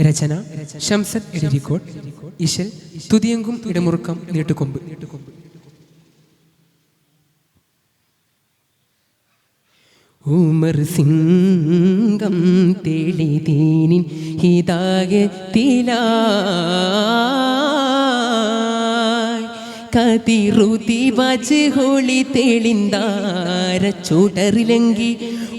രചന ഷംസദ് എഡിരിക്കോട്. ഇശൽ തുതിയങ്കും ഇടമുറുക്കം നീട്ടുകൊമ്പ്. ഉമർ സിംഗം തെളിതീനിൻ ഹിദായത്തിലായി കതിറുതി വജ്ഹൊളി തെളിന്താര ചൂടറിലെങ്കി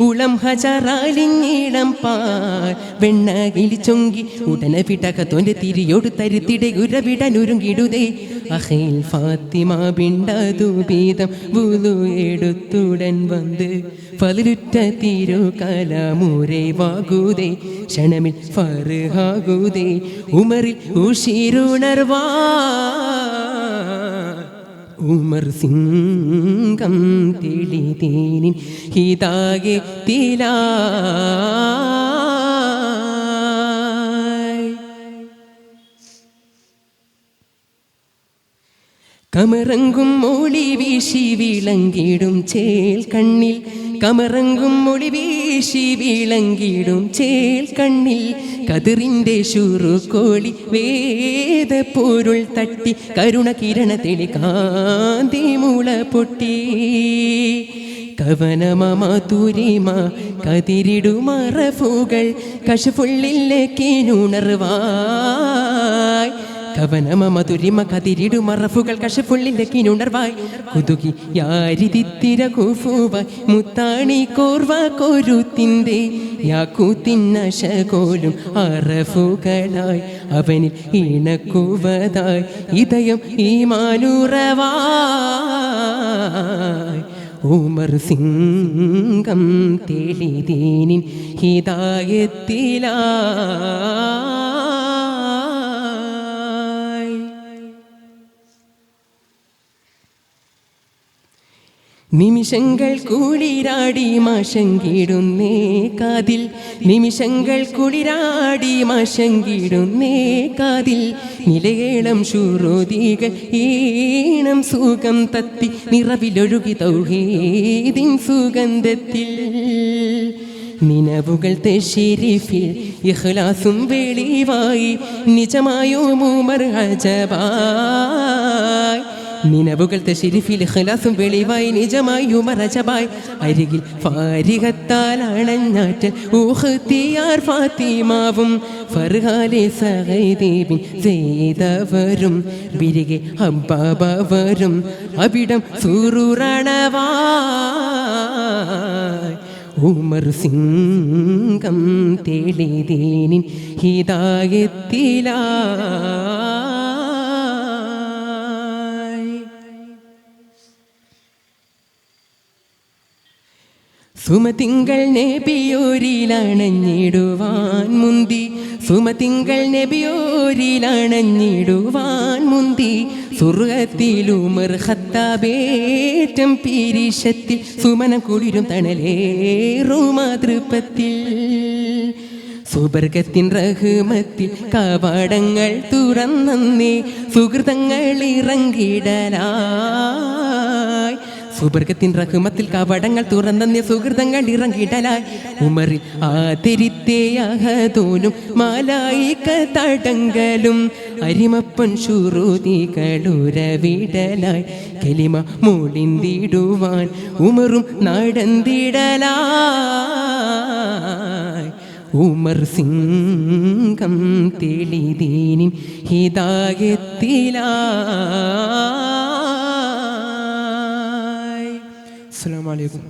ഉളം ഹജറാലിഞ്ഞിടം പാൽ വെണ്ണകിലി ചൊങ്കി ഉടനെ പിടകത്തോന്റെ തിരിയോട് തരുത്തിടെ ഉരവിടനുരുങ്കിടുതേ അഖിൽ ഫാത്തിമ ബിണ്ടതു ബീതം വുളു എടുത്തുടൻ വന്ന് ഫലുറ്റ തിരു കലമുരെ വാകുതേ ക്ഷണമിൽ ഫർഹാകുതേ ഉമറിൽ ഉഷിരുണർവാ ഉമർ സിംഗം തെളിതീനിൻ ഹിദായത്തിലായി കമറങ്കും ഒളി വീശി വിളങ്ങിടും ചേൽ കണ്ണിൽ കമറങ്കും ഒളി വീശി വിളങ്ങിടും ചേൽ കണ്ണിൽ കതിറിൻ്റെ ശുറുകോളി വേദ പൊരുൾ തട്ടി കരുണ കിരണ തെളി കാന്തി മുള പൊട്ടി കവനമതുരിമ കതിരിടുമറഫുകൾ കശഫുള്ളിലേക്കിനുണർവായി കവനമതുരിമ കതിരിടുമറഫുകൾ കശഫുള്ളിലേക്കിനുണർവായി കുതുകി യാരിതിത്തിര കുഫുവായി മുത്താണി കോർവ കൊരുത്തിൻ്റെ യാക്കൂത്തിന്നശകോലും അറഫുകളായി അവനിൽ ഇണക്കുവതായി ഇതയം ഈമാനുറവായി ഉമർ സിംഗം തെളിതീനിൻ ഹിദായത്തിലായി നിമിഷങ്ങൾ കുളിരാടി മാശങ്കിടുന്നേ കാതിൽ നിമിഷങ്ങൾ കുളിരാടി മാശങ്കിടുന്നേ കാതിൽ നിലയേളം ശുരോതികൾ ഈണം സുഖം തത്തി നിറവിലൊഴുകി തൗഹീദിൻ സുഗന്ധത്തിൽ നിനവുകൾ തെശിരിഫിൽ ഇഖ്ലാസും വെളിവായി നിജമായോ ഉമർ അജബായി നിനവുകൾ തെശിരിഫിൽ ഇഖ്ലാസും വെളിവായി നിജമായി ഉമർ അജബായി അരികിൽ ഫാരിഹത്താൽ അണഞ്ഞാറ്റ് ഊഖ്തിയാർ ഫാത്തിമാവും ഫർഹാലെ സഹൈദീബിൻ സെയ്തവരും ബിരികെ ഹബ്ബാബവരും അവിടം സുറൂറണവായി ഉമർ സിംഗം തെളിതീനിൻ ഹിദായത്തിലായി സുമതിങ്കൾ നബിയോരിലണഞ്ഞിടുവാൻ മുന്തി സുമതിങ്കൾ നബിയോരിലണഞ്ഞിടുവാൻ മുന്തി സ്വർഗ്ഗത്തിലുമർ ഖത്താബേറ്റം പിരിശത്തിൽ സുമനം കുളിരും തണലേറും മാതൃപ്പത്തിൽ സുബർഗത്തിൻ റഹ്മത്തിൽ കവാടങ്ങൾ തുറന്നേ സുഹൃതങ്ങൾ ഇറങ്ങിടലായി സുബർഗത്തിൻ റഹ്മത്തിൽ കവാടങ്ങൾ തുറന്നേ സുഹൃതങ്ങൾ ഇറങ്ങിടലായി ഉമറിൽ ആദരിത്തേയഹദോനും മാലായിക തടങ്കലും അരിമപ്പൻ ശുറുതികളുരവിടലായി കലിമ മൂളിന്തിടുവാൻ ഉമറും നടന്തിടലായി ഉമർ സിംഗം തെളിതീനിൻ ഹിദായത്തിലായി. അസ്സലാമു അലൈക്കും.